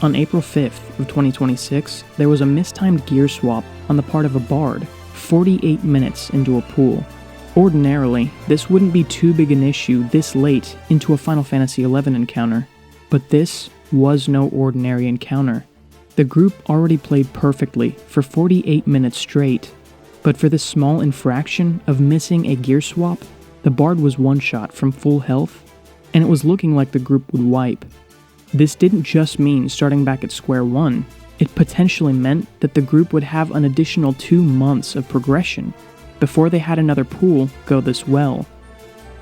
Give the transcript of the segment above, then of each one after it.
On April 5th of 2026, there was a mistimed gear swap on the part of a bard, 48 minutes into a pool. Ordinarily, this wouldn't be too big an issue this late into a Final Fantasy XI encounter, but this was no ordinary encounter. The group already played perfectly for 48 minutes straight, but for this small infraction of missing a gear swap, the bard was one-shot from full health, and it was looking like the group would wipe. This didn't just mean starting back at square one, it potentially meant that the group would have an additional 2 months of progression before they had another pool go this well.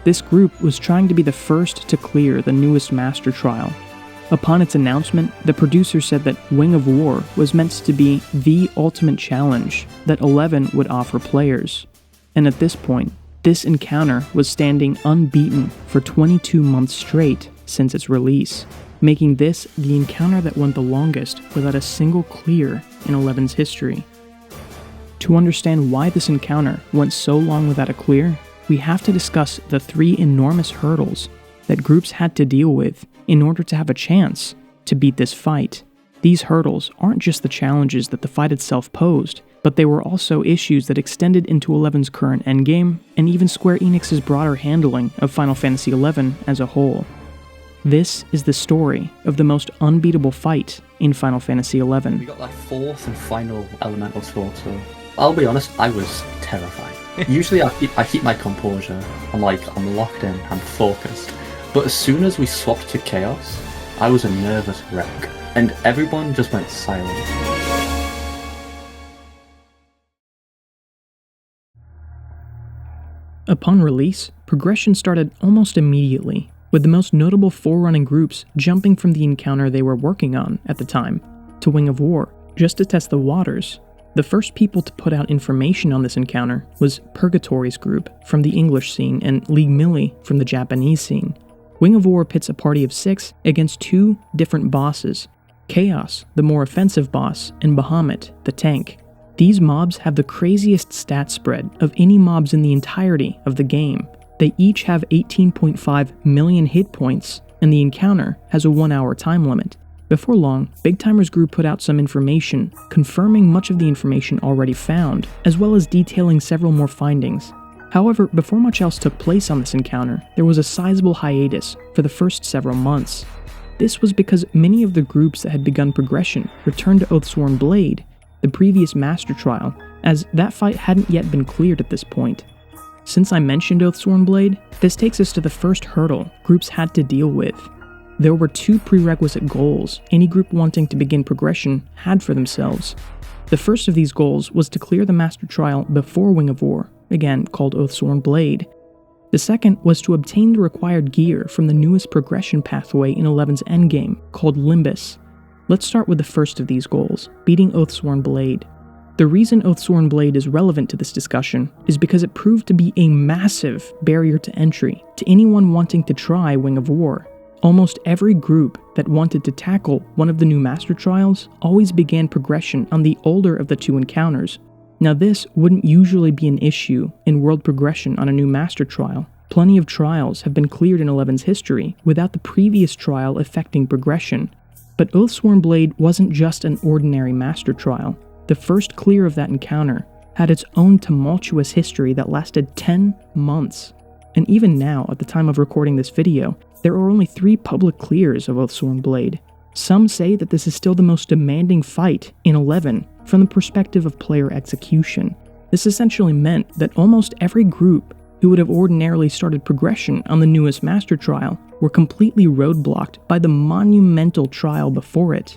This group was trying to be the first to clear the newest Master Trial. Upon its announcement, the producer said that Wing of War was meant to be the ultimate challenge that 11 would offer players, and at this point, this encounter was standing unbeaten for 22 months straight since its release, making this the encounter that went the longest without a single clear in 11's history. To understand why this encounter went so long without a clear, we have to discuss the 3 enormous hurdles that groups had to deal with in order to have a chance to beat this fight. These hurdles aren't just the challenges that the fight itself posed, but they were also issues that extended into 11's current endgame, and even Square Enix's broader handling of Final Fantasy XI as a whole. This is the story of the most unbeatable fight in Final Fantasy XI. We got that 4th and final elemental sword, so I'll be honest, I was terrified. Usually I keep my composure, I'm locked in, I'm focused. But as soon as we swapped to Chaos, I was a nervous wreck, and everyone just went silent. Upon release, progression started almost immediately, with the most notable forerunning groups jumping from the encounter they were working on at the time to Wing of War, just to test the waters. The first people to put out information on this encounter was Purgatory's group from the English scene and League Millie from the Japanese scene. Wing of War pits a party of 6 against 2 different bosses, Chaos, the more offensive boss, and Bahamut, the tank. These mobs have the craziest stat spread of any mobs in the entirety of the game. They each have 18.5 million hit points, and the encounter has a 1-hour time limit. Before long, Big Timer's group put out some information, confirming much of the information already found, as well as detailing several more findings. However, before much else took place on this encounter, there was a sizable hiatus for the first several months. This was because many of the groups that had begun progression returned to Oathsworn Blade, the previous Master Trial, as that fight hadn't yet been cleared at this point. Since I mentioned Oathsworn Blade, this takes us to the first hurdle groups had to deal with. There were 2 prerequisite goals any group wanting to begin progression had for themselves. The first of these goals was to clear the Master Trial before Wing of War, again called Oathsworn Blade. The second was to obtain the required gear from the newest progression pathway in 11's endgame, called Limbus. Let's start with the first of these goals, beating Oathsworn Blade. The reason Oathsworn Blade is relevant to this discussion is because it proved to be a massive barrier to entry to anyone wanting to try Wing of War. Almost every group that wanted to tackle one of the new Master Trials always began progression on the older of the 2 encounters. Now this wouldn't usually be an issue in world progression on a new Master Trial. Plenty of trials have been cleared in 11's history without the previous trial affecting progression. But Oathsworn Blade wasn't just an ordinary Master Trial. The first clear of that encounter had its own tumultuous history that lasted 10 months. And even now, at the time of recording this video, there are only 3 public clears of Oathsworn Blade. Some say that this is still the most demanding fight in 11 from the perspective of player execution. This essentially meant that almost every group who would have ordinarily started progression on the newest Master Trial were completely roadblocked by the monumental trial before it.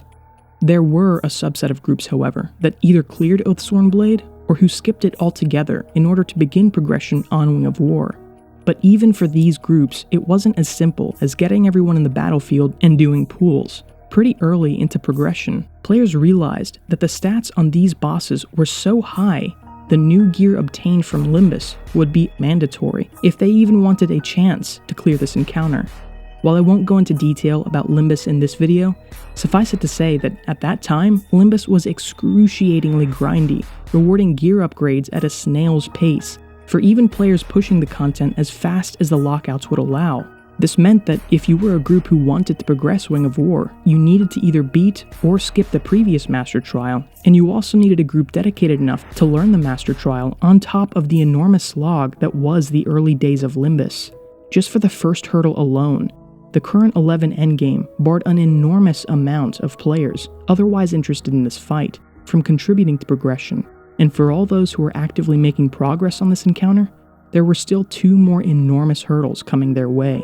There were a subset of groups, however, that either cleared Oathsworn Blade or who skipped it altogether in order to begin progression on Wing of War. But even for these groups, it wasn't as simple as getting everyone in the battlefield and doing pools. Pretty early into progression, players realized that the stats on these bosses were so high, the new gear obtained from Limbus would be mandatory if they even wanted a chance to clear this encounter. While I won't go into detail about Limbus in this video, suffice it to say that at that time, Limbus was excruciatingly grindy, rewarding gear upgrades at a snail's pace, for even players pushing the content as fast as the lockouts would allow. This meant that if you were a group who wanted to progress Wing of War, you needed to either beat or skip the previous Master Trial, and you also needed a group dedicated enough to learn the Master Trial on top of the enormous slog that was the early days of Limbus. Just for the first hurdle alone, the current 11 Endgame barred an enormous amount of players otherwise interested in this fight from contributing to progression, and for all those who were actively making progress on this encounter, there were still 2 more enormous hurdles coming their way.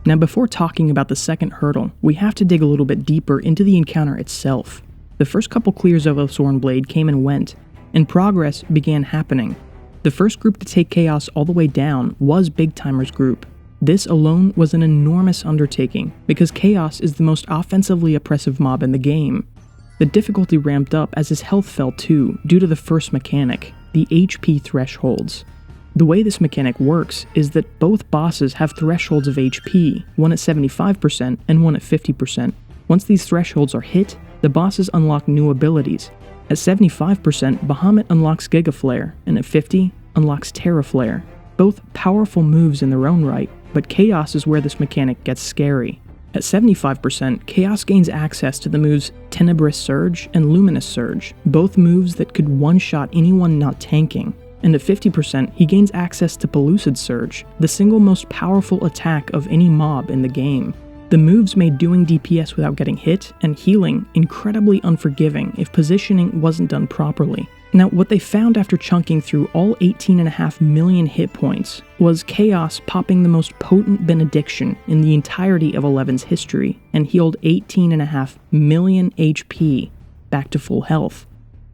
Now, before talking about the second hurdle, we have to dig a little bit deeper into the encounter itself. The first couple clears of Oathsworn Blade came and went, and progress began happening. The first group to take Chaos all the way down was Big Timer's group. This alone was an enormous undertaking, because Chaos is the most offensively oppressive mob in the game. The difficulty ramped up as his health fell too, due to the first mechanic, the HP thresholds. The way this mechanic works is that both bosses have thresholds of HP, one at 75% and one at 50%. Once these thresholds are hit, the bosses unlock new abilities. At 75%, Bahamut unlocks Giga Flare, and at 50%, unlocks Terra Flare. Both powerful moves in their own right, but Chaos is where this mechanic gets scary. At 75%, Chaos gains access to the moves Tenebrous Surge and Luminous Surge, both moves that could one-shot anyone not tanking. And at 50%, he gains access to Pellucid Surge, the single most powerful attack of any mob in the game. The moves made doing DPS without getting hit and healing incredibly unforgiving if positioning wasn't done properly. Now, what they found after chunking through all 18.5 million hit points was Chaos popping the most potent Benediction in the entirety of 11's history and healed 18.5 million HP back to full health.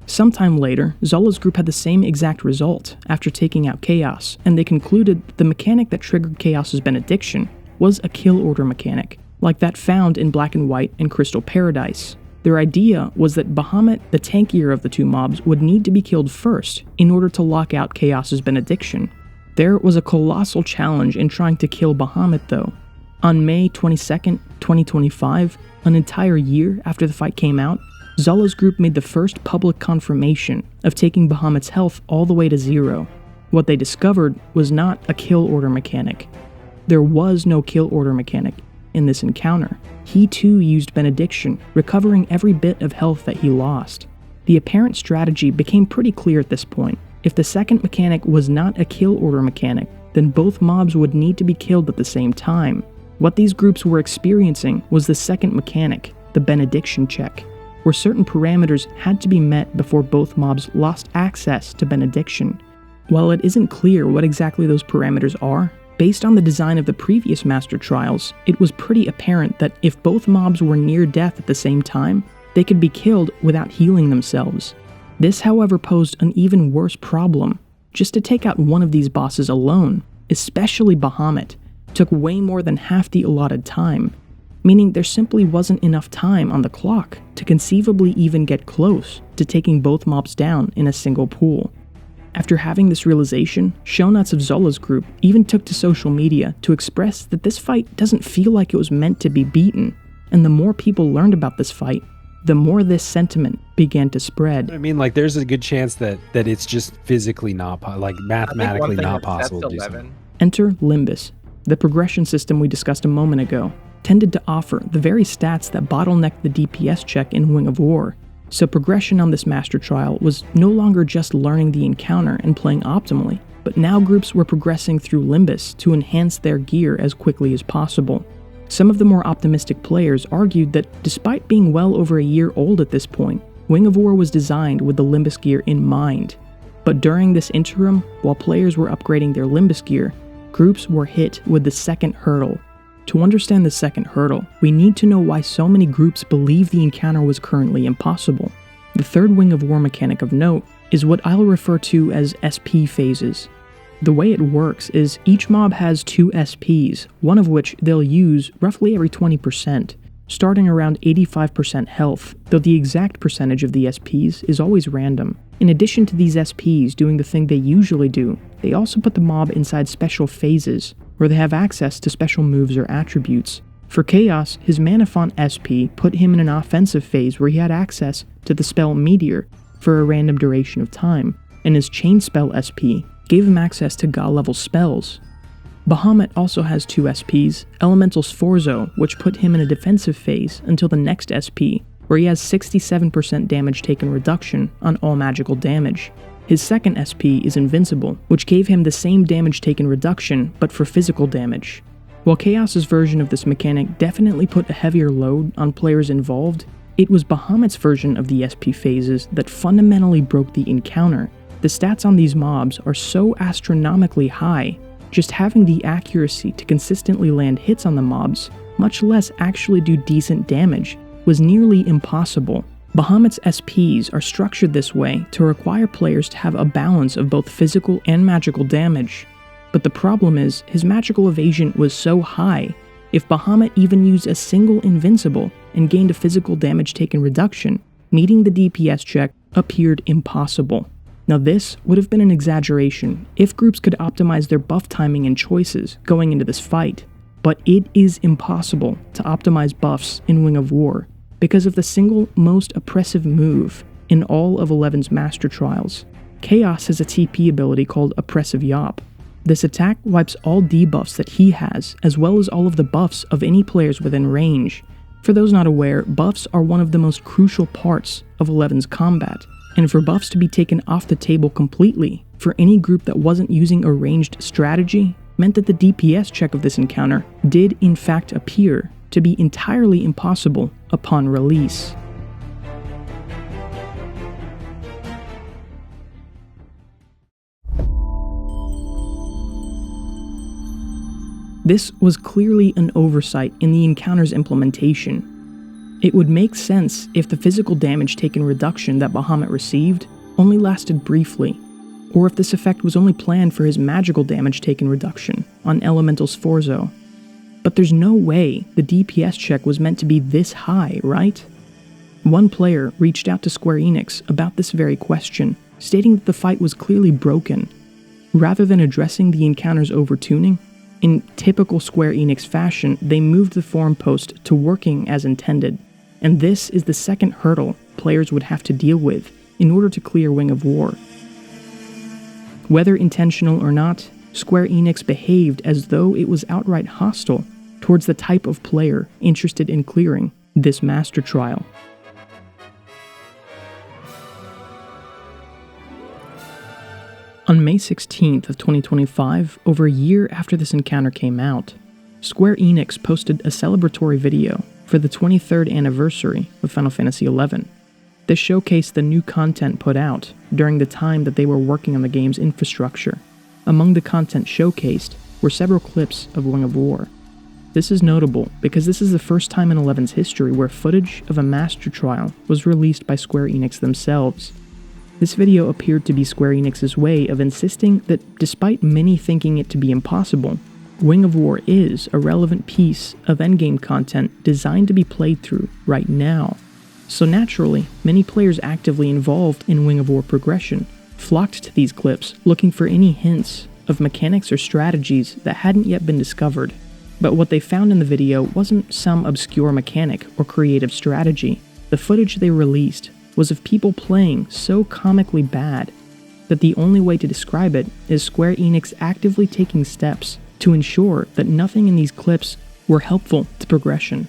Sometime later, Zola's group had the same exact result after taking out Chaos, and they concluded that the mechanic that triggered Chaos's Benediction was a kill order mechanic, like that found in Black and White and Crystal Paradise. Their idea was that Bahamut, the tankier of the 2 mobs, would need to be killed first in order to lock out Chaos's Benediction. There was a colossal challenge in trying to kill Bahamut though. On May 22nd, 2025, an entire year after the fight came out, Zola's group made the first public confirmation of taking Bahamut's health all the way to 0. What they discovered was not a kill order mechanic. There was no kill order mechanic in this encounter. He too used Benediction, recovering every bit of health that he lost. The apparent strategy became pretty clear at this point. If the second mechanic was not a kill order mechanic, then both mobs would need to be killed at the same time. What these groups were experiencing was the second mechanic, the Benediction check, where certain parameters had to be met before both mobs lost access to Benediction. While it isn't clear what exactly those parameters are, based on the design of the previous Master Trials, it was pretty apparent that if both mobs were near death at the same time, they could be killed without healing themselves. This, however, posed an even worse problem. Just to take out one of these bosses alone, especially Bahamut, took way more than half the allotted time, meaning there simply wasn't enough time on the clock to conceivably even get close to taking both mobs down in a single pool. After having this realization, Shownuts of Zola's group even took to social media to express that this fight doesn't feel like it was meant to be beaten, and the more people learned about this fight, the more this sentiment began to spread. I mean, like, there's a good chance that it's just physically not, mathematically not possible to do something. Enter Limbus, the progression system we discussed a moment ago, tended to offer the very stats that bottlenecked the DPS check in Wing of War. So progression on this Master Trial was no longer just learning the encounter and playing optimally, but now groups were progressing through Limbus to enhance their gear as quickly as possible. Some of the more optimistic players argued that despite being well over a year old at this point, Wing of War was designed with the Limbus gear in mind. But during this interim, while players were upgrading their Limbus gear, groups were hit with the second hurdle. To understand the second hurdle, we need to know why so many groups believe the encounter was currently impossible. The third Wing of War mechanic of note is what I'll refer to as SP phases. The way it works is each mob has 2 SPs, one of which they'll use roughly every 20%, starting around 85% health, though the exact percentage of the SPs is always random. In addition to these SPs doing the thing they usually do, they also put the mob inside special phases, where they have access to special moves or attributes. For Chaos, his Mana Font SP put him in an offensive phase where he had access to the spell Meteor for a random duration of time. and his Chain Spell SP gave him access to God-level spells. Bahamut also has 2 SPs, Elemental Sforzo, which put him in a defensive phase until the next SP, where he has 67% damage taken reduction on all magical damage. His second SP is Invincible, which gave him the same damage taken reduction, but for physical damage. While Chaos's version of this mechanic definitely put a heavier load on players involved, it was Bahamut's version of the SP phases that fundamentally broke the encounter. The stats on these mobs are so astronomically high, just having the accuracy to consistently land hits on the mobs, much less actually do decent damage, was nearly impossible. Bahamut's SPs are structured this way to require players to have a balance of both physical and magical damage. But the problem is, his magical evasion was so high, if Bahamut even used a single Invincible and gained a physical damage taken reduction, meeting the DPS check appeared impossible. Now this would have been an exaggeration if groups could optimize their buff timing and choices going into this fight, but it is impossible to optimize buffs in Wing of War because of the single most oppressive move in all of 11's Master Trials. Chaos has a TP ability called Oppressive Yop. This attack wipes all debuffs that he has, as well as all of the buffs of any players within range. For those not aware, buffs are one of the most crucial parts of 11's combat, and for buffs to be taken off the table completely for any group that wasn't using a ranged strategy meant that the DPS check of this encounter did in fact appear to be entirely impossible upon release. This was clearly an oversight in the encounter's implementation. It would make sense if the physical damage taken reduction that Bahamut received only lasted briefly, or if this effect was only planned for his magical damage taken reduction on Elemental Sforzo. But there's no way the DPS check was meant to be this high, right? One player reached out to Square Enix about this very question, stating that the fight was clearly broken. Rather than addressing the encounter's overtuning, in typical Square Enix fashion, they moved the forum post to working as intended, and this is the second hurdle players would have to deal with in order to clear Wing of War. Whether intentional or not, Square Enix behaved as though it was outright hostile towards the type of player interested in clearing this Master Trial. On May 16th of 2025, over a year after this encounter came out, Square Enix posted a celebratory video for the 23rd anniversary of Final Fantasy XI. This showcased the new content put out during the time that they were working on the game's infrastructure. Among the content showcased were several clips of Wing of War. This is notable because this is the first time in 11's history where footage of a Master Trial was released by Square Enix themselves. This video appeared to be Square Enix's way of insisting that despite many thinking it to be impossible, Wing of War is a relevant piece of endgame content designed to be played through right now. So naturally, many players actively involved in Wing of War progression flocked to these clips looking for any hints of mechanics or strategies that hadn't yet been discovered. But what they found in the video wasn't some obscure mechanic or creative strategy. The footage they released was of people playing so comically bad that the only way to describe it is Square Enix actively taking steps to ensure that nothing in these clips were helpful to progression.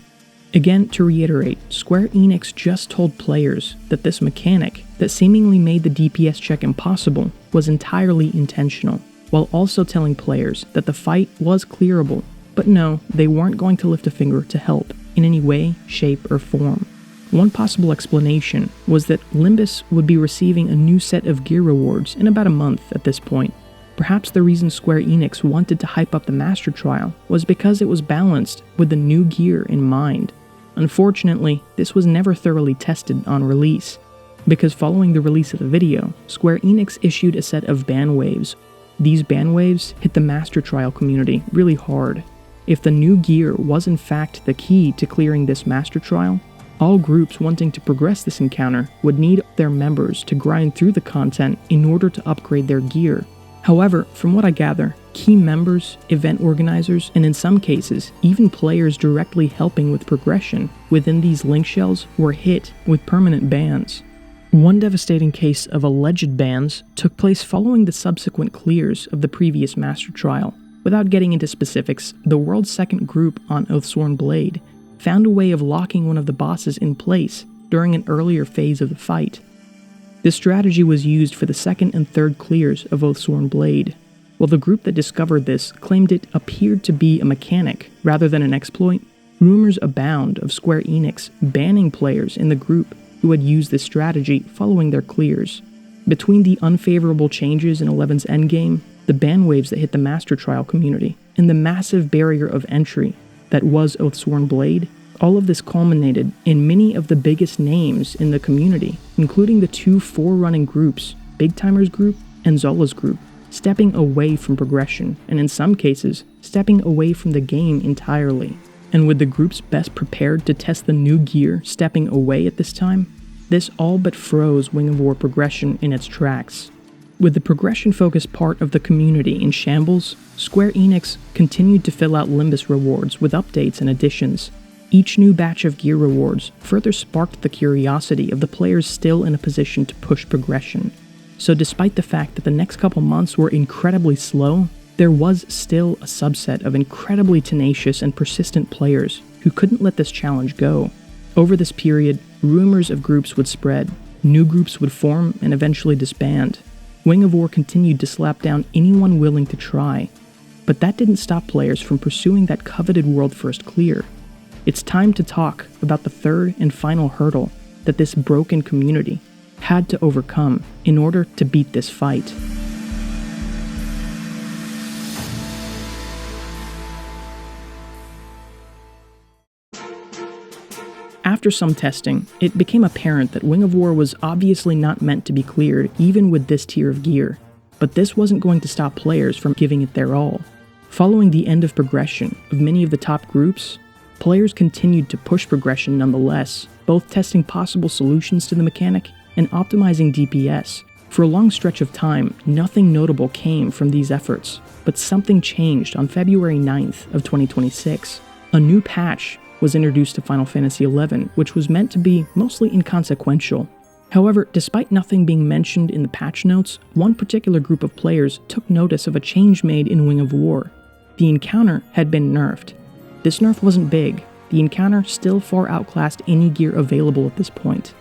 Again, to reiterate, Square Enix just told players that this mechanic that seemingly made the DPS check impossible was entirely intentional, while also telling players that the fight was clearable, but no, they weren't going to lift a finger to help in any way, shape, or form. One possible explanation was that Limbus would be receiving a new set of gear rewards in about a month at this point. Perhaps the reason Square Enix wanted to hype up the Master Trial was because it was balanced with the new gear in mind. Unfortunately, this was never thoroughly tested on release, because following the release of the video, Square Enix issued a set of ban waves. These ban waves hit the Master Trial community really hard. If the new gear was in fact the key to clearing this Master Trial, all groups wanting to progress this encounter would need their members to grind through the content in order to upgrade their gear. However, from what I gather, key members, event organizers, and in some cases, even players directly helping with progression within these link shells were hit with permanent bans. One devastating case of alleged bans took place following the subsequent clears of the previous Master Trial. Without getting into specifics, the world's second group on Oathsworn Blade found a way of locking one of the bosses in place during an earlier phase of the fight. This strategy was used for the second and third clears of Oathsworn Blade. While the group that discovered this claimed it appeared to be a mechanic rather than an exploit, rumors abound of Square Enix banning players in the group who had used this strategy following their clears. Between the unfavorable changes in 11's endgame, the ban waves that hit the Master Trial community, and the massive barrier of entry that was Oathsworn Blade, all of this culminated in many of the biggest names in the community, including the two forerunning groups, Big Timers Group and Zola's Group, stepping away from progression, and in some cases, stepping away from the game entirely. And with the groups best prepared to test the new gear stepping away at this time, this all but froze Wing of War progression in its tracks. With the progression-focused part of the community in shambles, Square Enix continued to fill out Limbus rewards with updates and additions. Each new batch of gear rewards further sparked the curiosity of the players still in a position to push progression. So despite the fact that the next couple months were incredibly slow, there was still a subset of incredibly tenacious and persistent players who couldn't let this challenge go. Over this period, rumors of groups would spread, new groups would form and eventually disband. Wing of War continued to slap down anyone willing to try, but that didn't stop players from pursuing that coveted World First clear. It's time to talk about the third and final hurdle that this broken community had to overcome in order to beat this fight. After some testing, it became apparent that Wing of War was obviously not meant to be cleared even with this tier of gear, but this wasn't going to stop players from giving it their all. Following the end of progression of many of the top groups, players continued to push progression nonetheless, both testing possible solutions to the mechanic and optimizing DPS. For a long stretch of time, nothing notable came from these efforts, but something changed on February 9th of 2026. A new patch was introduced to Final Fantasy XI, which was meant to be mostly inconsequential. However, despite nothing being mentioned in the patch notes, one particular group of players took notice of a change made in Wing of War. The encounter had been nerfed. This nerf wasn't big. The encounter still far outclassed any gear available at this point.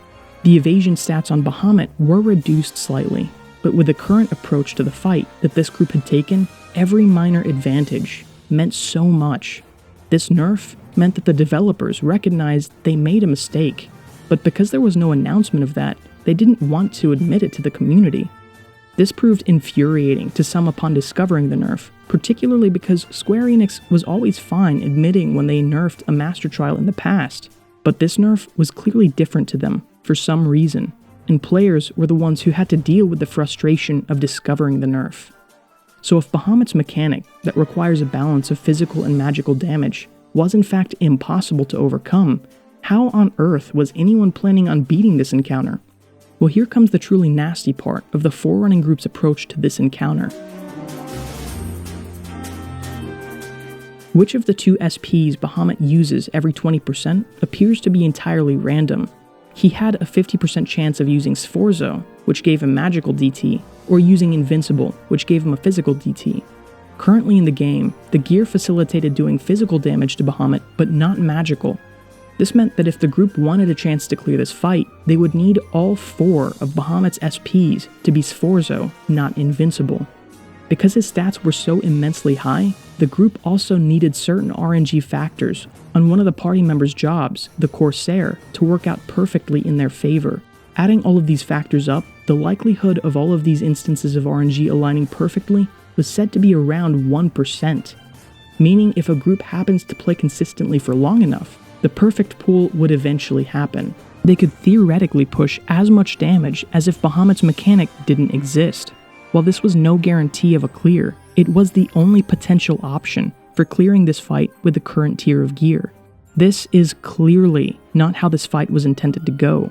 The evasion stats on Bahamut were reduced slightly, but with the current approach to the fight that this group had taken, every minor advantage meant so much. This nerf meant that the developers recognized they made a mistake, but because there was no announcement of that, they didn't want to admit it to the community. This proved infuriating to some upon discovering the nerf, particularly because Square Enix was always fine admitting when they nerfed a Master Trial in the past, but this nerf was clearly different to them for some reason, and players were the ones who had to deal with the frustration of discovering the nerf. So if Bahamut's mechanic that requires a balance of physical and magical damage was in fact impossible to overcome, how on earth was anyone planning on beating this encounter? Well, here comes the truly nasty part of the forerunning group's approach to this encounter. Which of the two SPs Bahamut uses every 20% appears to be entirely random. He had a 50% chance of using Sforzo, which gave him magical DT, or using Invincible, which gave him a physical DT. Currently in the game, the gear facilitated doing physical damage to Bahamut, but not magical. This meant that if the group wanted a chance to clear this fight, they would need all 4 of Bahamut's SPs to be Sforzo, not Invincible. Because his stats were so immensely high, the group also needed certain RNG factors on one of the party members' jobs, the Corsair, to work out perfectly in their favor. Adding all of these factors up, the likelihood of all of these instances of RNG aligning perfectly was said to be around 1%, meaning if a group happens to play consistently for long enough, the perfect pool would eventually happen. They could theoretically push as much damage as if Bahamut's mechanic didn't exist. While this was no guarantee of a clear, it was the only potential option for clearing this fight with the current tier of gear. This is clearly not how this fight was intended to go,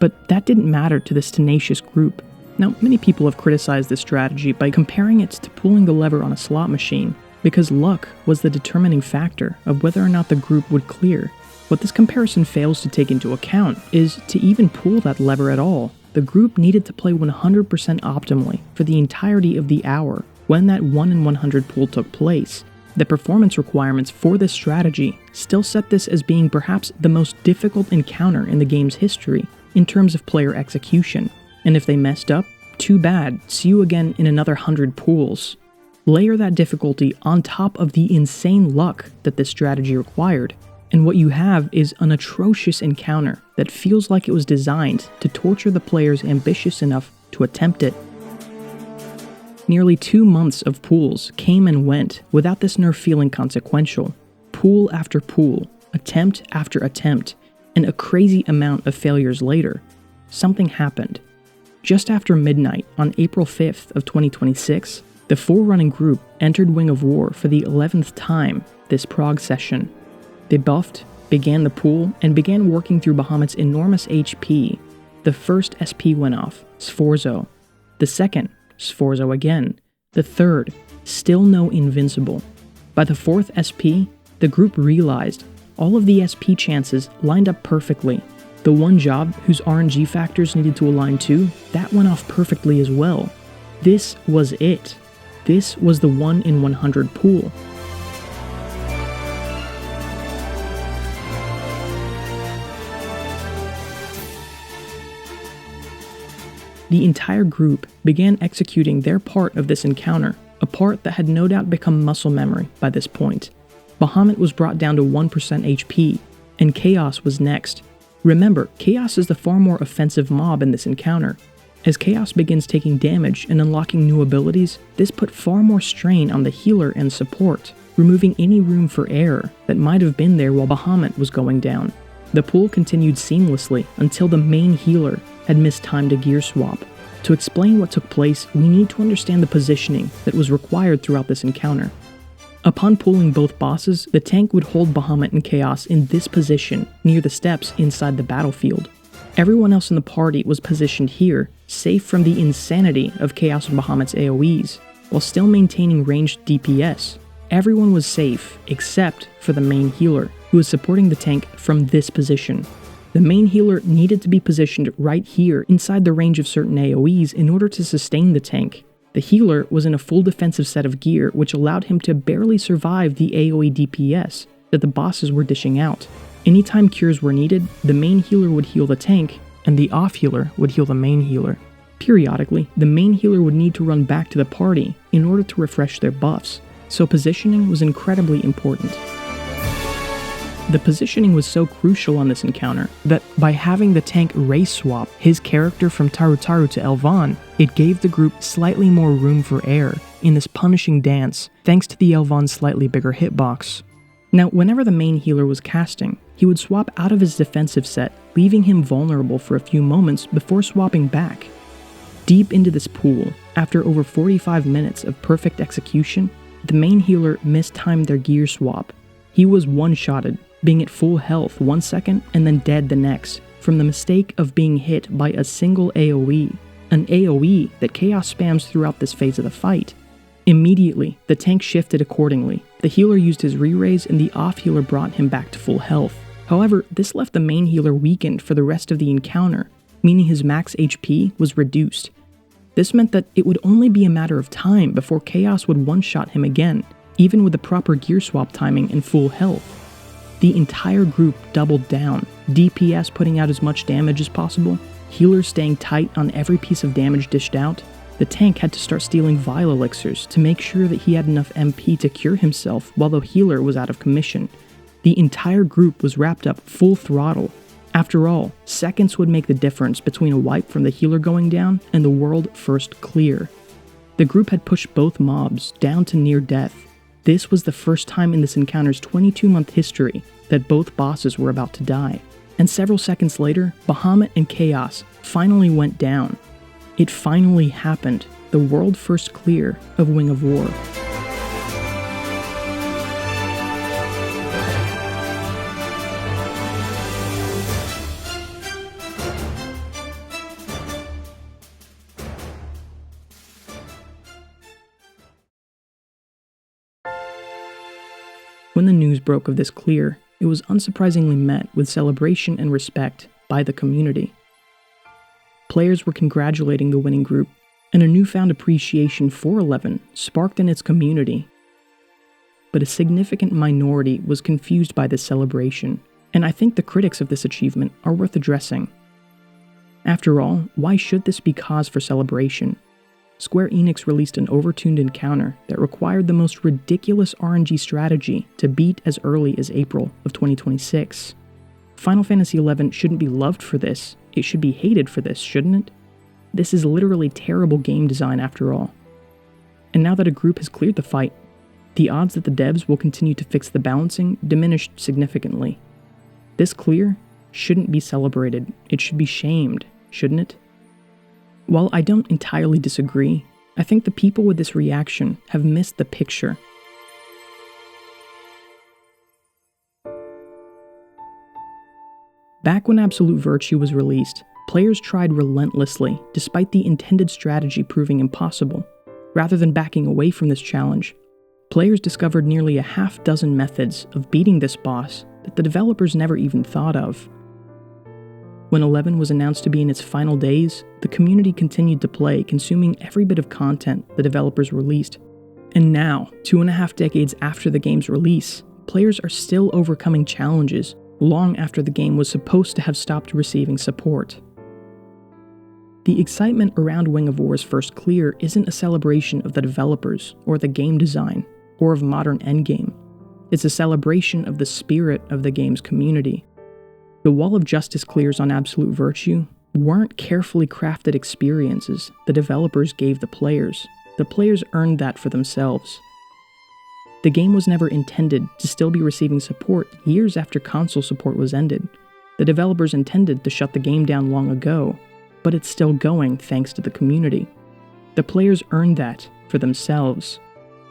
but that didn't matter to this tenacious group. Now, many people have criticized this strategy by comparing it to pulling the lever on a slot machine, because luck was the determining factor of whether or not the group would clear. What this comparison fails to take into account is to even pull that lever at all. The the group needed to play 100% optimally for the entirety of the hour when that 1 in 100 pool took place. The performance requirements for this strategy still set this as being perhaps the most difficult encounter in the game's history in terms of player execution, and if they messed up, too bad, see you again in another 100 pools. Layer that difficulty on top of the insane luck that this strategy required, and what you have is an atrocious encounter that feels like it was designed to torture the players ambitious enough to attempt it. Nearly 2 months of pools came and went without this nerf feeling consequential. Pool after pool, attempt after attempt, and a crazy amount of failures later, something happened. Just after midnight on April 5th of 2026, the Forerunning group entered Wing of War for the 11th time this prog session. They buffed, began the pool, and began working through Bahamut's enormous HP. The first SP went off, Sforzo. The second, Sforzo again. The third, still no Invincible. By the fourth SP, the group realized all of the SP chances lined up perfectly. The one job whose RNG factors needed to align to, that went off perfectly as well. This was it. This was the 1 in 100 pool. The entire group began executing their part of this encounter, a part that had no doubt become muscle memory by this point. Bahamut was brought down to 1% HP, and Chaos was next. Remember, Chaos is the far more offensive mob in this encounter. As Chaos begins taking damage and unlocking new abilities, this put far more strain on the healer and support, removing any room for error that might have been there while Bahamut was going down. The pool continued seamlessly until the main healer had mistimed a gear swap. To explain what took place, we need to understand the positioning that was required throughout this encounter. Upon pulling both bosses, the tank would hold Bahamut and Chaos in this position, near the steps inside the battlefield. Everyone else in the party was positioned here, safe from the insanity of Chaos and Bahamut's AoEs, while still maintaining ranged DPS. Everyone was safe, except for the main healer, who was supporting the tank from this position. The main healer needed to be positioned right here inside the range of certain AoEs in order to sustain the tank. The healer was in a full defensive set of gear which allowed him to barely survive the AoE DPS that the bosses were dishing out. Anytime cures were needed, the main healer would heal the tank, and the off healer would heal the main healer. Periodically, the main healer would need to run back to the party in order to refresh their buffs, so positioning was incredibly important. The positioning was so crucial on this encounter that by having the tank race swap his character from Tarutaru to Elvan, it gave the group slightly more room for error in this punishing dance thanks to the Elvan's slightly bigger hitbox. Now, whenever the main healer was casting, he would swap out of his defensive set, leaving him vulnerable for a few moments before swapping back. Deep into this pool, after over 45 minutes of perfect execution, the main healer mistimed their gear swap. He was one-shotted, being at full health 1 second and then dead the next, from the mistake of being hit by a single AoE, an AoE that Chaos spams throughout this phase of the fight. Immediately, the tank shifted accordingly. The healer used his re-raise and the off-healer brought him back to full health. However, this left the main healer weakened for the rest of the encounter, meaning his max HP was reduced. This meant that it would only be a matter of time before Chaos would one-shot him again, even with the proper gear swap timing and full health. The entire group doubled down, DPS putting out as much damage as possible, healers staying tight on every piece of damage dished out. The tank had to start stealing Vile Elixirs to make sure that he had enough MP to cure himself while the healer was out of commission. The entire group was wrapped up full throttle. After all, seconds would make the difference between a wipe from the healer going down and the world first clear. The group had pushed both mobs down to near death. This was the first time in this encounter's 22-month history that both bosses were about to die. And several seconds later, Bahamut and Chaos finally went down. It finally happened, the world first clear of Wing of War. When the news broke of this clear, it was unsurprisingly met with celebration and respect by the community. Players were congratulating the winning group, and a newfound appreciation for 11 sparked in its community. But a significant minority was confused by this celebration, and I think the critics of this achievement are worth addressing. After all, why should this be cause for celebration? Square Enix released an overtuned encounter that required the most ridiculous RNG strategy to beat as early as April of 2026. Final Fantasy XI shouldn't be loved for this, it should be hated for this, shouldn't it? This is literally terrible game design after all. And now that a group has cleared the fight, the odds that the devs will continue to fix the balancing diminished significantly. This clear shouldn't be celebrated, it should be shamed, shouldn't it? While I don't entirely disagree, I think the people with this reaction have missed the picture. Back when Absolute Virtue was released, players tried relentlessly, despite the intended strategy proving impossible. Rather than backing away from this challenge, players discovered nearly a half-dozen methods of beating this boss that the developers never even thought of. When 11 was announced to be in its final days, the community continued to play, consuming every bit of content the developers released. And now, 2.5 decades after the game's release, players are still overcoming challenges long after the game was supposed to have stopped receiving support. The excitement around Wing of War's first clear isn't a celebration of the developers, or the game design, or of modern Endgame. It's a celebration of the spirit of the game's community. The Wall of Justice clears on Absolute Virtue weren't carefully crafted experiences the developers gave the players. The players earned that for themselves. The game was never intended to still be receiving support years after console support was ended. The developers intended to shut the game down long ago, but it's still going thanks to the community. The players earned that for themselves.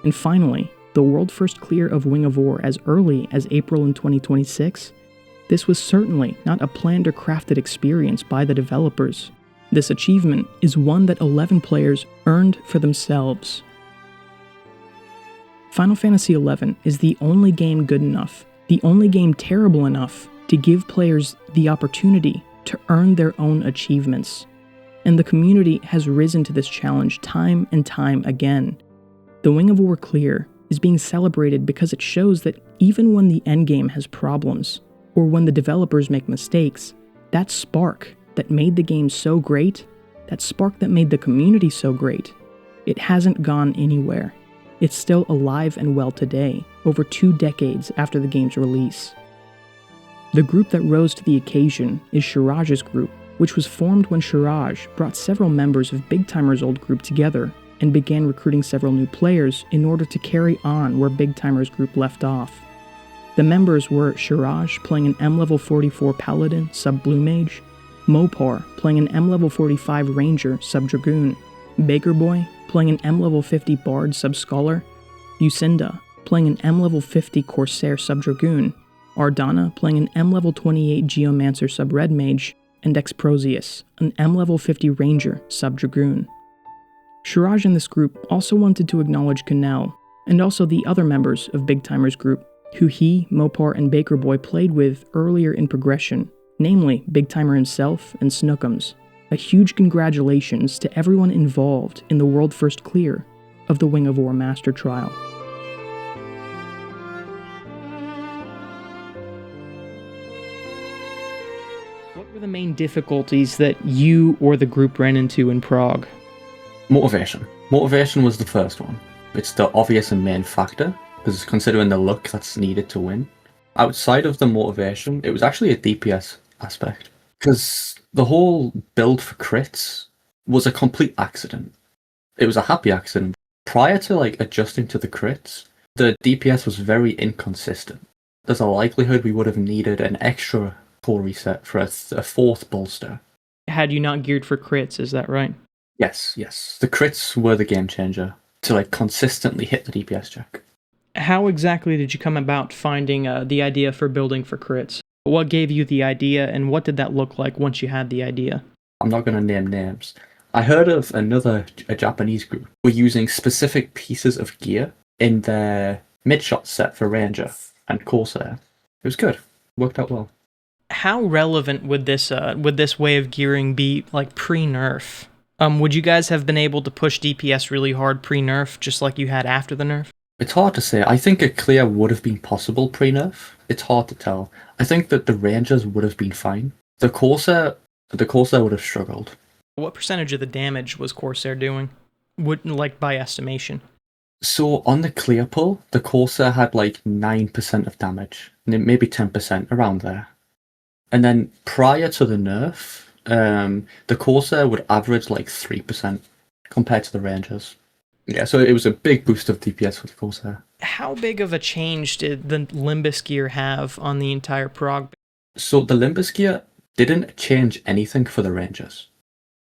And finally, the world first clear of Wing of War as early as April in 2026, this was certainly not a planned or crafted experience by the developers. This achievement is one that 11 players earned for themselves. Final Fantasy XI is the only game good enough, the only game terrible enough to give players the opportunity to earn their own achievements. And the community has risen to this challenge time and time again. The Wing of War clear is being celebrated because it shows that even when the endgame has problems, or when the developers make mistakes, that spark that made the game so great, that spark that made the community so great, it hasn't gone anywhere. It's still alive and well today, over 2 decades after the game's release. The group that rose to the occasion is Shiraj's group, which was formed when Shiraj brought several members of Big Timer's old group together and began recruiting several new players in order to carry on where Big Timer's group left off. The members were Shiraj playing an M-level 44 Paladin sub-Blue Mage, Mopar playing an M-level 45 Ranger sub-Dragoon, Baker Boy playing an M-level 50 Bard sub-Scholar, Lucinda playing an M-level 50 Corsair sub-Dragoon, Ardana playing an M-level 28 Geomancer sub-Red Mage, and Exprosius, an M-level 50 Ranger sub-Dragoon. Shiraj and this group also wanted to acknowledge Cannell, and also the other members of Big Timer's group, who he, Mopar, and Baker Boy played with earlier in progression, namely Big Timer himself and Snookums. A huge congratulations to everyone involved in the world first clear of the Wing of War Master Trial. What were the main difficulties that you or the group ran into in Prague? Motivation. Motivation was the first one. It's the obvious and main factor, because considering the luck that's needed to win. Outside of the motivation, it was actually a DPS aspect. Because the whole build for crits was a complete accident. It was a happy accident. Prior to adjusting to the crits, the DPS was very inconsistent. There's a likelihood we would have needed an extra core reset for a fourth bolster. Had you not geared for crits, is that right? Yes. The crits were the game changer to consistently hit the DPS check. How exactly did you come about finding the idea for building for crits? What gave you the idea, and what did that look like once you had the idea? I'm not going to name names. I heard of a Japanese group were using specific pieces of gear in their mid-shot set for Ranger and Corsair. It was good. Worked out well. How relevant would this way of gearing be, like, pre-nerf? Would you guys have been able to push DPS really hard pre-nerf, just like you had after the nerf? It's hard to say. I think a clear would have been possible pre-nerf. It's hard to tell. I think that the Rangers would have been fine. The Corsair would have struggled. What percentage of the damage was Corsair doing? Like, by estimation? So on the clear pull, the Corsair had like 9% of damage, maybe 10%, around there. And then prior to the nerf, the Corsair would average like 3% compared to the Rangers. Yeah, so it was a big boost of DPS for the Corsair. How big of a change did the Limbus gear have on the entire prog? So the Limbus gear didn't change anything for the Rangers.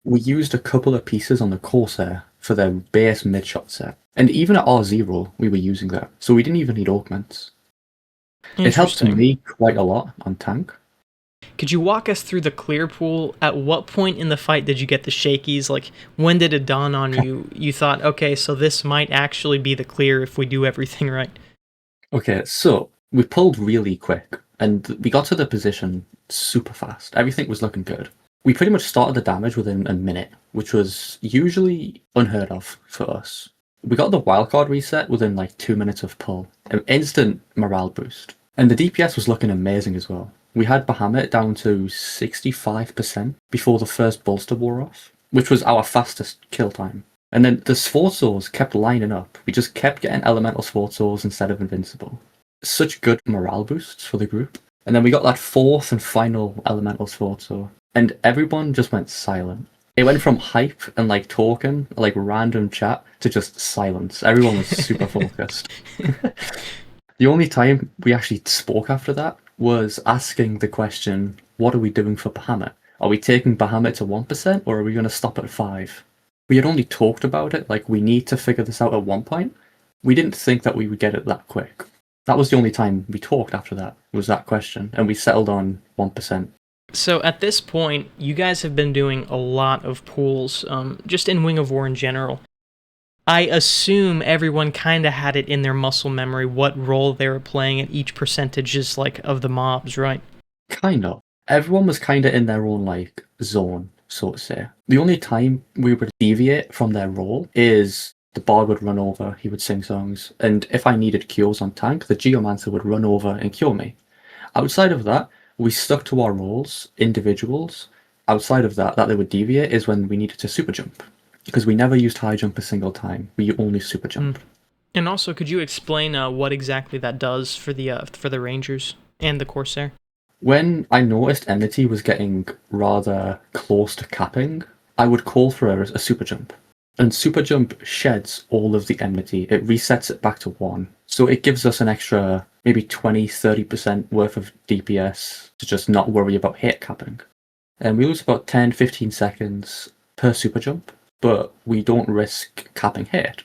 We used a couple of pieces on the Corsair for their base mid-shot set. And even at R0, we were using that. So we didn't even need augments. It helped me quite a lot on tank. Could you walk us through the clear pool? At what point in the fight did you get the shakies? Like, when did it dawn on you? You thought, okay, so this might actually be the clear if we do everything right. Okay, so we pulled really quick, and we got to the position super fast. Everything was looking good. We pretty much started the damage within a minute, which was usually unheard of for us. We got the wildcard reset within like 2 minutes of pull, an instant morale boost. And the DPS was looking amazing as well. We had Bahamut down to 65% before the first bolster wore off, which was our fastest kill time. And then the Swordswords kept lining up. We just kept getting elemental Swordswords instead of invincible. Such good morale boosts for the group. And then we got that fourth and final elemental Swordsword, and everyone just went silent. It went from hype and like talking, like random chat, to just silence. Everyone was super focused. The only time we actually spoke after that was asking the question, what are we doing for Bahamut? Are we taking Bahamut to 1% or are we going to stop at 5? We had only talked about it, like we need to figure this out at one point. We didn't think that we would get it that quick. That was the only time we talked after that, was that question, and we settled on 1%. So at this point, you guys have been doing a lot of pools, just in Wing of War in general. I assume everyone kind of had it in their muscle memory what role they were playing at each percentages, like, of the mobs, right? Kind of. Everyone was kind of in their own, like, zone, so to say. The only time we would deviate from their role is the bard would run over, he would sing songs, and if I needed cures on tank, the geomancer would run over and cure me. Outside of that, we stuck to our roles, individuals. Outside of that they would deviate is when we needed to super jump. Because we never used high jump a single time. We only super jumped. And also, could you explain what exactly that does for the Rangers and the Corsair? When I noticed enmity was getting rather close to capping, I would call for a super jump. And super jump sheds all of the enmity. It resets it back to 1. So it gives us an extra maybe 20-30% worth of DPS to just not worry about hit capping. And we lose about 10-15 seconds per super jump, but we don't risk capping hit.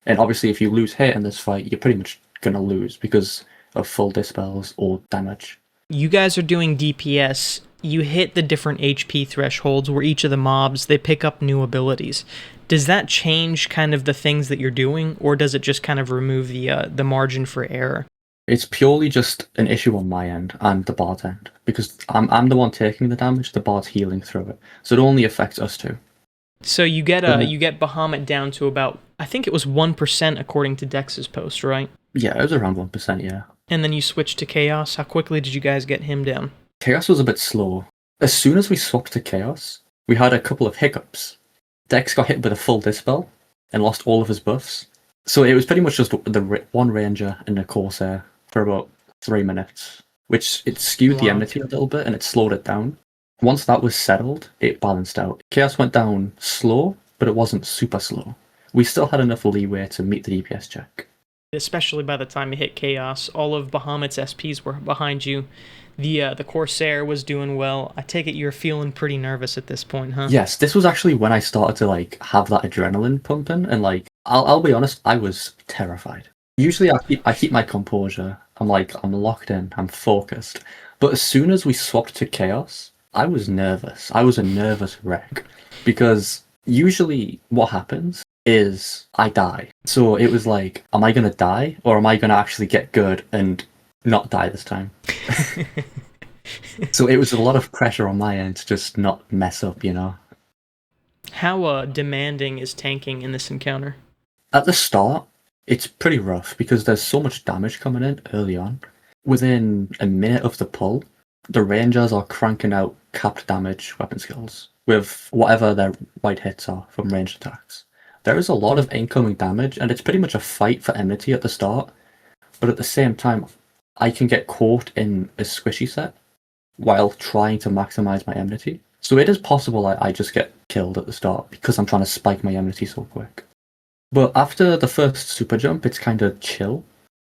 And obviously if you lose hit in this fight, you're pretty much going to lose because of full dispels or damage. You guys are doing DPS. You hit the different HP thresholds where each of the mobs, they pick up new abilities. Does that change kind of the things that you're doing, or does it just kind of remove the margin for error? It's purely just an issue on my end and the bard's end, because I'm the one taking the damage, the bard's healing through it. So it only affects us two. So you get Bahamut down to about, I think it was 1% according to Dex's post, right? Yeah, it was around 1%, yeah. And then you switched to Chaos. How quickly did you guys get him down? Chaos was a bit slow. As soon as we swapped to Chaos, we had a couple of hiccups. Dex got hit with a full dispel and lost all of his buffs. So it was pretty much just the one Ranger and a Corsair for about 3 minutes, which it skewed the enmity a little bit and it slowed it down. Once that was settled, it balanced out. Chaos went down slow, but it wasn't super slow. We still had enough leeway to meet the DPS check. Especially by the time you hit Chaos, all of Bahamut's SPs were behind you. The Corsair was doing well. I take it you're feeling pretty nervous at this point, huh? Yes, this was actually when I started to like have that adrenaline pumping, and like I'll be honest, I was terrified. Usually I keep my composure. I'm locked in, I'm focused. But as soon as we swapped to Chaos, I was nervous. I was a nervous wreck because usually what happens is I die. So it was like, am I going to die or am I going to actually get good and not die this time? So it was a lot of pressure on my end to just not mess up, you know. How demanding is tanking in this encounter? At the start, it's pretty rough because there's so much damage coming in early on. Within a minute of the pull, the rangers are cranking out capped damage weapon skills with whatever their right hits are from ranged attacks. There is a lot of incoming damage, and it's pretty much a fight for enmity at the start, but at the same time, I can get caught in a squishy set while trying to maximize my enmity. So it is possible I just get killed at the start because I'm trying to spike my enmity so quick. But after the first super jump, it's kind of chill.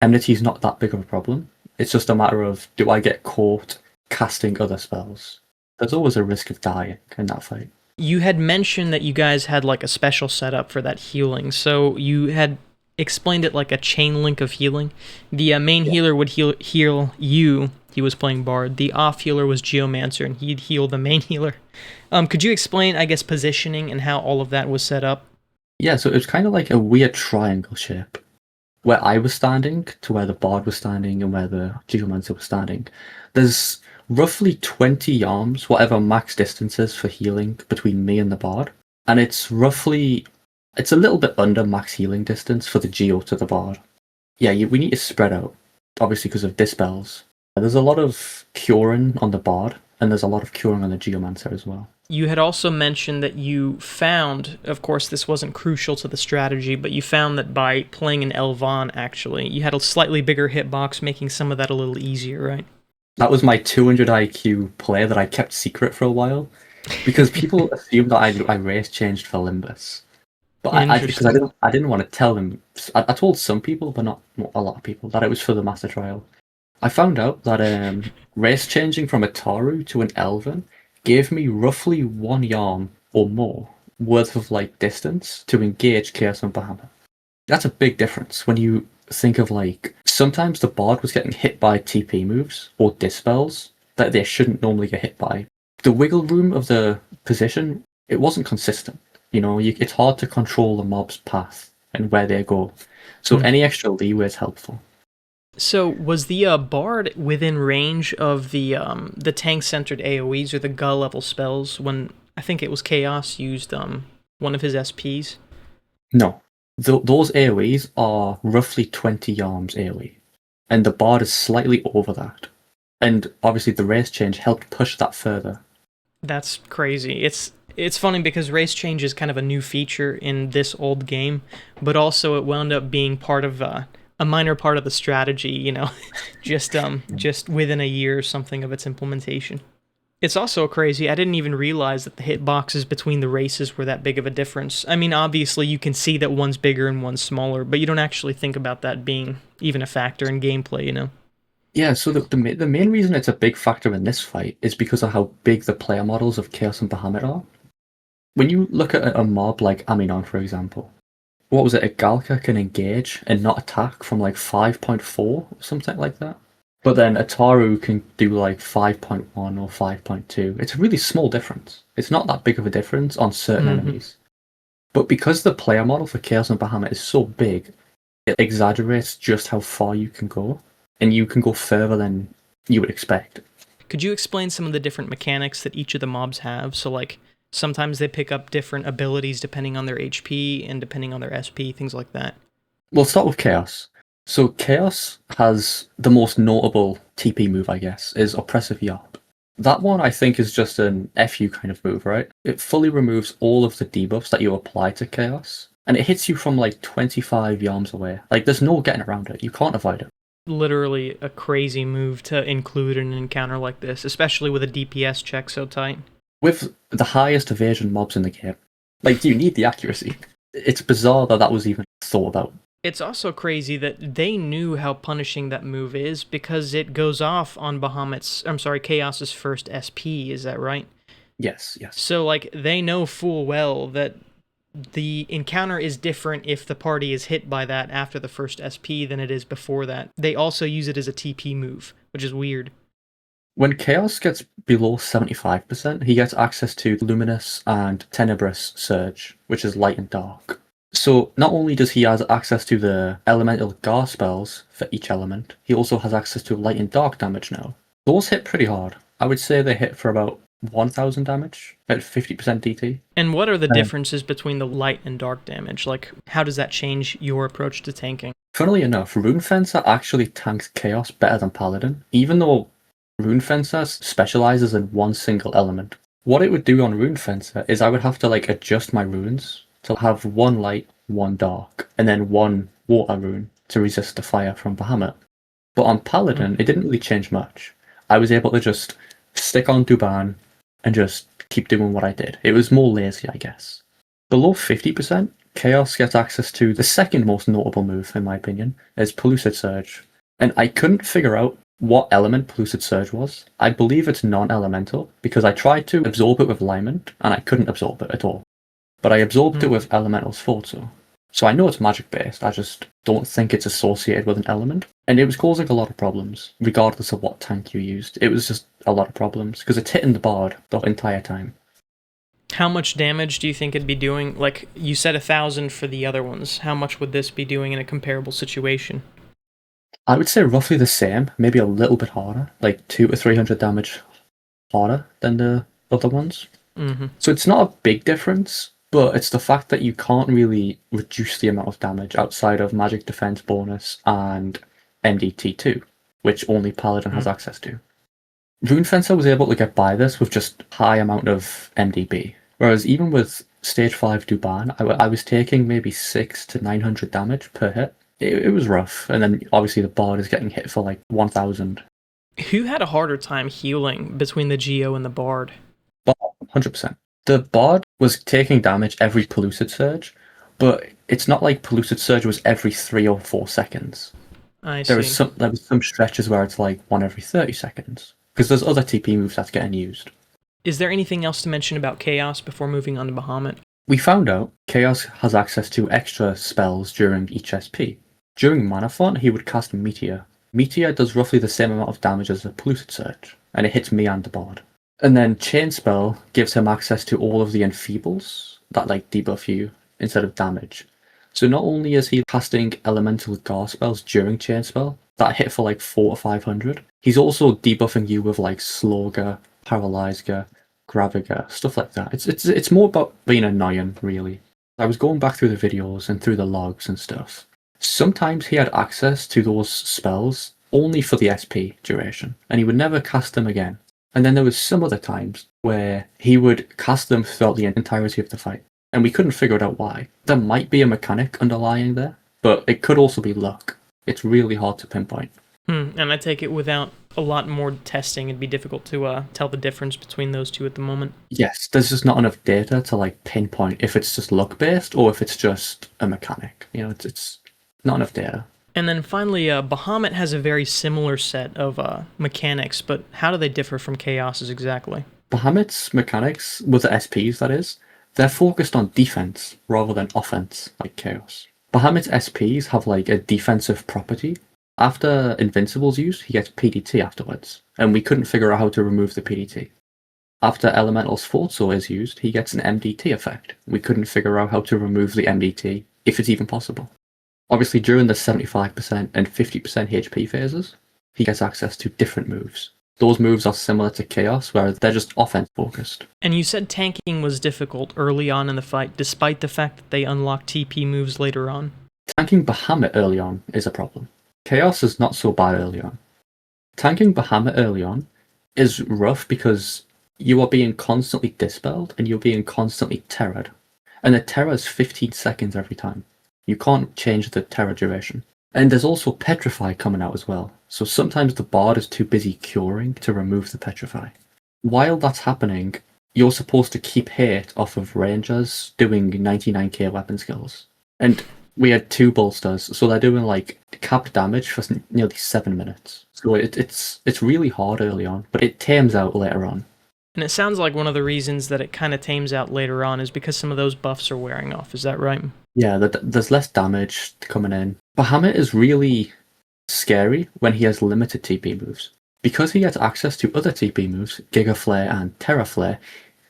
Enmity is not that big of a problem. It's just a matter of, do I get caught casting other spells? There's always a risk of dying in that fight. You had mentioned that you guys had like a special setup for that healing, so you had explained it like a chain link of healing. The main healer would heal you. He was playing Bard. The off healer was Geomancer, and he'd heal the main healer. Could you explain, I guess, positioning and how all of that was set up? Yeah, so it was kind of like a weird triangle shape, where I was standing to where the Bard was standing and where the Geomancer was standing. There's roughly 20 arms, whatever max distance is for healing between me and the Bard. And it's a little bit under max healing distance for the Geo to the Bard. Yeah, we need to spread out, obviously because of dispels. There's a lot of curing on the Bard, and there's a lot of curing on the Geomancer as well. You had also mentioned that you found, of course this wasn't crucial to the strategy, but you found that by playing an Elvan, actually, you had a slightly bigger hitbox, making some of that a little easier, right? That was my 200 IQ play that I kept secret for a while, because people assumed that I race changed for Limbus. But because I didn't want to tell them. I told some people, but not a lot of people, that it was for the Master Trial. I found out that race changing from a Taru to an Elven gave me roughly 1 yarn or more worth of like distance to engage Chaos and Bahamut. That's a big difference when you think of like sometimes the Bard was getting hit by TP moves or dispels that they shouldn't normally get hit by. The wiggle room of the position, it wasn't consistent. You know, it's hard to control the mob's path and where they go. So any extra leeway is helpful. So was the Bard within range of the tank-centered AoEs or the Ga level spells when I think it was Chaos used one of his SPs? No. Those AoEs are roughly 20 yarms AoE, and the Bard is slightly over that. And obviously the race change helped push that further. That's crazy. It's funny because race change is kind of a new feature in this old game, but also it wound up being part of a minor part of the strategy, you know, just within a year or something of its implementation. It's also crazy, I didn't even realize that the hitboxes between the races were that big of a difference. I mean, obviously you can see that one's bigger and one's smaller, but you don't actually think about that being even a factor in gameplay, you know? Yeah, so the main reason it's a big factor in this fight is because of how big the player models of Chaos and Bahamut are. When you look at a mob like Aminon, for example, what was it, a Galka can engage and not attack from like 5.4 or something like that? But then a Taru can do like 5.1 or 5.2. It's a really small difference. It's not that big of a difference on certain enemies. But because the player model for Chaos and Bahamut is so big, it exaggerates just how far you can go. And you can go further than you would expect. Could you explain some of the different mechanics that each of the mobs have? So like, sometimes they pick up different abilities depending on their HP and depending on their SP, things like that. We'll start with Chaos. So Chaos has the most notable TP move, I guess, is Oppressive Yarp. That one, I think, is just an FU kind of move, right? It fully removes all of the debuffs that you apply to Chaos, and it hits you from like 25 yarms away. Like, there's no getting around it. You can't avoid it. Literally a crazy move to include in an encounter like this, especially with a DPS check so tight. With the highest evasion mobs in the game. Like, you need the accuracy. It's bizarre that was even thought about. It's also crazy that they knew how punishing that move is because it goes off on Chaos's first SP, is that right? Yes. So, like, they know full well that the encounter is different if the party is hit by that after the first SP than it is before that. They also use it as a TP move, which is weird. When Chaos gets below 75%, he gets access to Luminous and Tenebrous Surge, which is light and dark. So not only does he have access to the elemental Gar spells for each element, he also has access to light and dark damage now. Those hit pretty hard. I would say they hit for about 1000 damage at 50% DT. And what are the differences between the light and dark damage? Like, how does that change your approach to tanking? Funnily enough, Rune Fencer actually tanks Chaos better than Paladin, even though Rune Fencer specializes in one single element. What it would do on Rune Fencer is I would have to like adjust my runes to have one light, one dark, and then one water rune to resist the fire from Bahamut. But on Paladin, it didn't really change much. I was able to just stick on Duban and just keep doing what I did. It was more lazy, I guess. Below 50%, Chaos gets access to the second most notable move, in my opinion, is Pellucid Surge. And I couldn't figure out what element Pellucid Surge was. I believe it's non-elemental, because I tried to absorb it with Liment, and I couldn't absorb it at all. But I absorbed it with Elemental Sforzo. So I know it's magic-based, I just don't think it's associated with an element. And it was causing a lot of problems, regardless of what tank you used. It was just a lot of problems, because it's hitting the Bard the entire time. How much damage do you think it'd be doing? Like, you said 1000 for the other ones. How much would this be doing in a comparable situation? I would say roughly the same, maybe a little bit harder, like 200 to 300 damage harder than the other ones. Mm-hmm. So it's not a big difference, but it's the fact that you can't really reduce the amount of damage outside of Magic Defense bonus and MDT2, which only Paladin has access to. Rune Fencer was able to get by this with just high amount of MDB, whereas even with Stage 5 Duban, I was taking maybe 600 to 900 damage per hit. It was rough, and then obviously the Bard is getting hit for like 1000. Who had a harder time healing between the Geo and the Bard? Bard, 100%. The Bard was taking damage every Pellucid Surge, but it's not like Pellucid Surge was every 3 or 4 seconds. I see. There was some stretches where it's like 1 every 30 seconds, because there's other TP moves that's getting used. Is there anything else to mention about Chaos before moving on to Bahamut? We found out Chaos has access to extra spells during each SP. During Mana Font, he would cast Meteor. Meteor does roughly the same amount of damage as a Pellucid Surge, and it hits me and the Bard. And then Chain Spell gives him access to all of the Enfeebles that like debuff you instead of damage. So not only is he casting Elemental Gar spells during Chain Spell that hit for like 400 to 500, he's also debuffing you with like Slogger, Paralyzer, Graviger, stuff like that. It's more about being annoying, really. I was going back through the videos and through the logs and stuff. Sometimes he had access to those spells only for the SP duration, and he would never cast them again. And then there was some other times where he would cast them throughout the entirety of the fight, and we couldn't figure out why. There might be a mechanic underlying there, but it could also be luck. It's really hard to pinpoint. And I take it without a lot more testing, it'd be difficult to tell the difference between those two at the moment. Yes, there's just not enough data to like pinpoint if it's just luck-based or if it's just a mechanic. You know, it's not enough data. And then finally, Bahamut has a very similar set of mechanics, but how do they differ from Chaos's exactly? Bahamut's mechanics, with the SPs that is, they're focused on defense rather than offense, like Chaos. Bahamut's SPs have like a defensive property. After Invincible's use, he gets PDT afterwards, and we couldn't figure out how to remove the PDT. After Elemental Sforzo is used, he gets an MDT effect. We couldn't figure out how to remove the MDT, if it's even possible. Obviously, during the 75% and 50% HP phases, he gets access to different moves. Those moves are similar to Chaos, where they're just offense-focused. And you said tanking was difficult early on in the fight, despite the fact that they unlock TP moves later on. Tanking Bahamut early on is a problem. Chaos is not so bad early on. Tanking Bahamut early on is rough because you are being constantly dispelled and you're being constantly terrored. And the terror is 15 seconds every time. You can't change the terror duration. And there's also Petrify coming out as well, so sometimes the Bard is too busy curing to remove the Petrify. While that's happening, you're supposed to keep hate off of Rangers doing 99k weapon skills. And we had 2 bolsters, so they're doing like capped damage for nearly 7 minutes. So it's really hard early on, but it tames out later on. And it sounds like one of the reasons that it kind of tames out later on is because some of those buffs are wearing off, is that right? Yeah, there's less damage coming in. Bahamut is really scary when he has limited TP moves. Because he gets access to other TP moves, Giga Flare and Terra Flare,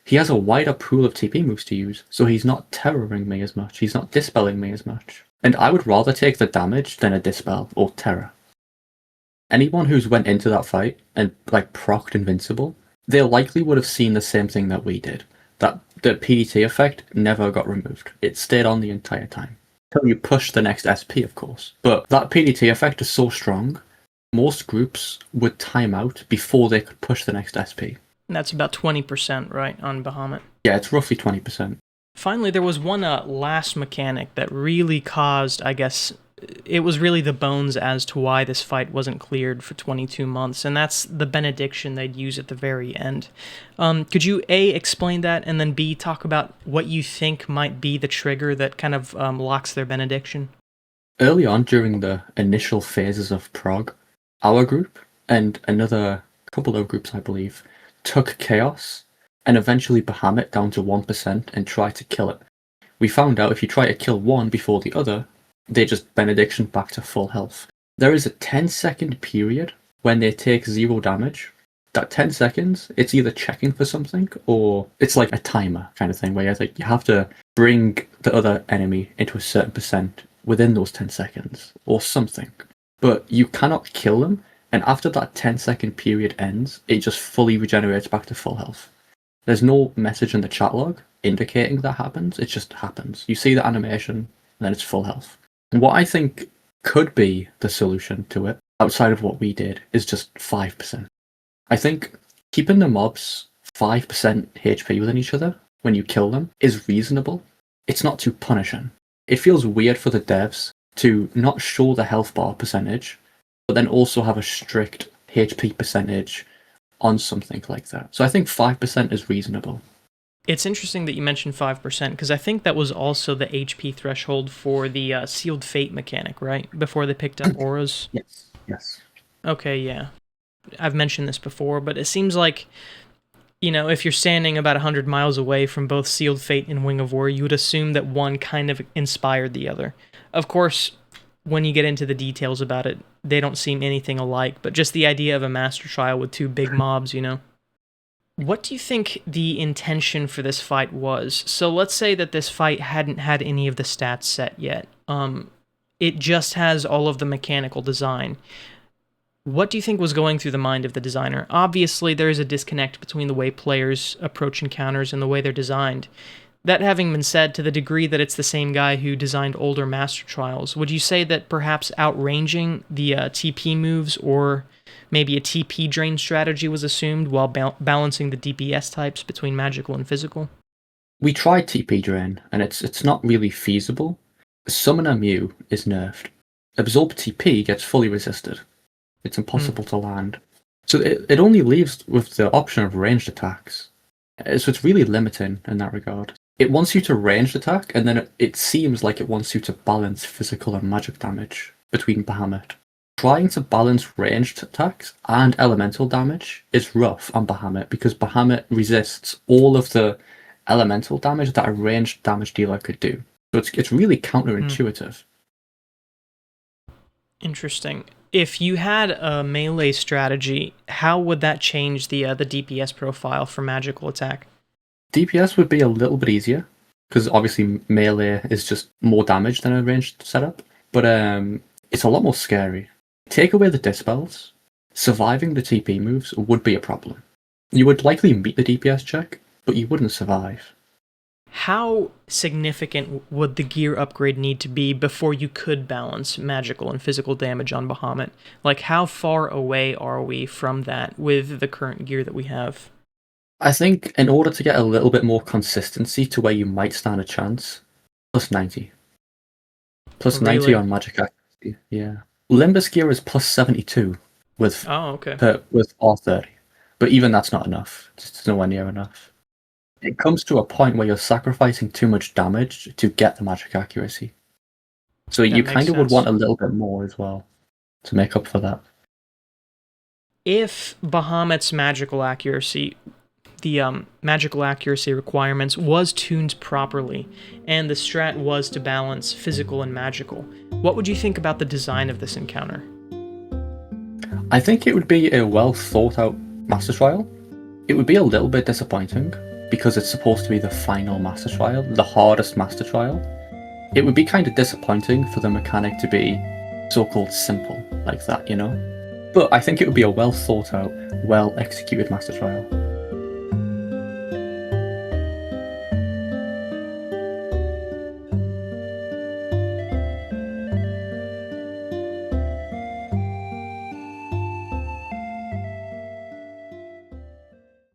he has a wider pool of TP moves to use, so he's not terroring me as much, he's not dispelling me as much. And I would rather take the damage than a dispel or terror. anyone who's went into that fight and like procced Invincible, they likely would have seen the same thing that we did. That the PDT effect never got removed. It stayed on the entire time. Until you push the next SP, of course. But that PDT effect is so strong, most groups would time out before they could push the next SP. And that's about 20%, right, on Bahamut? Yeah, it's roughly 20%. Finally, there was one last mechanic that really caused, I guess, it was really the bones as to why this fight wasn't cleared for 22 months, and that's the Benediction they'd use at the very end. Could you, A, explain that, and then B, talk about what you think might be the trigger that kind of locks their Benediction? Early on, during the initial phases of Prog, our group, and another couple of groups, I believe, took Chaos, and eventually Bahamut down to 1% and tried to kill it. We found out if you try to kill one before the other, they just Benediction back to full health. There is a 10-second period when they take 0 damage. That 10 seconds, it's either checking for something or it's like a timer kind of thing where you have to bring the other enemy into a certain percent within those 10 seconds or something. But you cannot kill them, and after that 10-second period ends, it just fully regenerates back to full health. There's no message in the chat log indicating that happens, it just happens. You see the animation, and then it's full health. What I think could be the solution to it, outside of what we did, is just 5%. I think keeping the mobs 5% HP within each other when you kill them is reasonable. It's not too punishing. It feels weird for the devs to not show the health bar percentage, but then also have a strict HP percentage on something like that. So I think 5% is reasonable. It's interesting that you mentioned 5%, because I think that was also the HP threshold for the Sealed Fate mechanic, right? Before they picked up auras? Yes. Okay, yeah. I've mentioned this before, but it seems like, if you're standing about 100 miles away from both Sealed Fate and Wing of War, you would assume that one kind of inspired the other. Of course, when you get into the details about it, they don't seem anything alike, but just the idea of a Master Trial with 2 big mobs, What do you think the intention for this fight was? So let's say that this fight hadn't had any of the stats set yet. It just has all of the mechanical design. What do you think was going through the mind of the designer? Obviously, there is a disconnect between the way players approach encounters and the way they're designed. That having been said, to the degree that it's the same guy who designed older Master Trials, would you say that perhaps outranging the TP moves or maybe a TP drain strategy was assumed while balancing the DPS types between magical and physical? We tried TP drain, and it's not really feasible. Summoner Mew is nerfed. Absorb TP gets fully resisted. It's impossible to land. So it only leaves with the option of ranged attacks. So it's really limiting in that regard. It wants you to ranged attack, and then it seems like it wants you to balance physical and magic damage between Bahamut. Trying to balance ranged attacks and elemental damage is rough on Bahamut because Bahamut resists all of the elemental damage that a ranged damage dealer could do. So it's really counterintuitive. Interesting. If you had a melee strategy, how would that change the DPS profile for magical attack? DPS would be a little bit easier because obviously melee is just more damage than a ranged setup, but it's a lot more scary. Take away the dispels, surviving the TP moves would be a problem. You would likely meet the DPS check, but you wouldn't survive. How significant would the gear upgrade need to be before you could balance magical and physical damage on Bahamut? Like, how far away are we from that with the current gear that we have? I think in order to get a little bit more consistency to where you might stand a chance, plus 90. Plus Really? 90 on magic accuracy, yeah. Limbus gear is plus 72 with with R30, but even that's not enough. It's nowhere near enough. It comes to a point where you're sacrificing too much damage to get the magic accuracy. So you kind of would want a little bit more as well to make up for that. If Bahamut's magical accuracy, the magical accuracy requirements was tuned properly, and the strat was to balance physical and magical, what would you think about the design of this encounter? I think it would be a well thought out Master Trial. It would be a little bit disappointing because it's supposed to be the final Master Trial, the hardest Master Trial. It would be kind of disappointing for the mechanic to be so-called simple like that, But I think it would be a well thought out, well executed master trial.